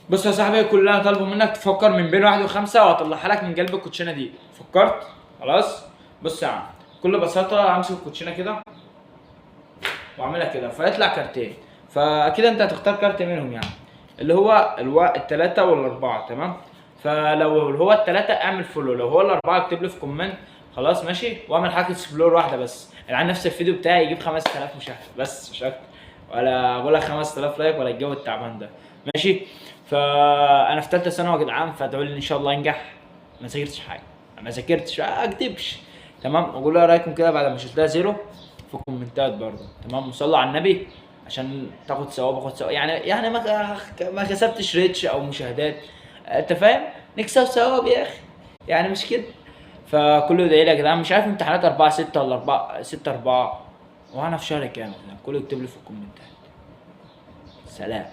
بص يا صاحبي، كل اللي انا طالبه منك تفكر من بين 1 و5 وهطلعها لك من قلب الكوتشينه دي. فكرت؟ خلاص. بص يا عم، بكل بساطه همسك الكوتشينه كده واعملها كده فيطلع كارتين. فاكيد انت هتختار كارت منهم يعني، اللي هو التلاتة والاربعة. تمام. فلو هو التلاتة اعمل فولو، لو هو الاربعة اكتب لي في كومنت. خلاص ماشي. واعمل حركة اكسبلور واحدة بس، يعني نفس الفيديو بتاعي يجيب 5000 مشاهدة بس، مش اكتر. ولا اقول لك 5000 لايك ولا الجو التعبان ده. ماشي. فانا في ثالثة ثانوي يا جدعان، فادعوا لي ان شاء الله انجح. ما ذاكرتش حاجة، ما ذاكرتش، ما اكدبش. تمام. اقول له ايه رايكم كده بعد ما شلتها زيرو في الكومنتات برضه. تمام. وصلوا على النبي عشان تاخد ثواب، اخد ثواب يعني ما كسبتش ريتش او مشاهدات. انت فاهم؟ نكسب ثواب يا اخي، يعني مش كده. فكله يدعي لي يا جدعان. مش عارف امتحانات 4 6 ولا 4 6 4، وانا في شهر كام؟ كله يكتب لي في الكومنتات. سلام.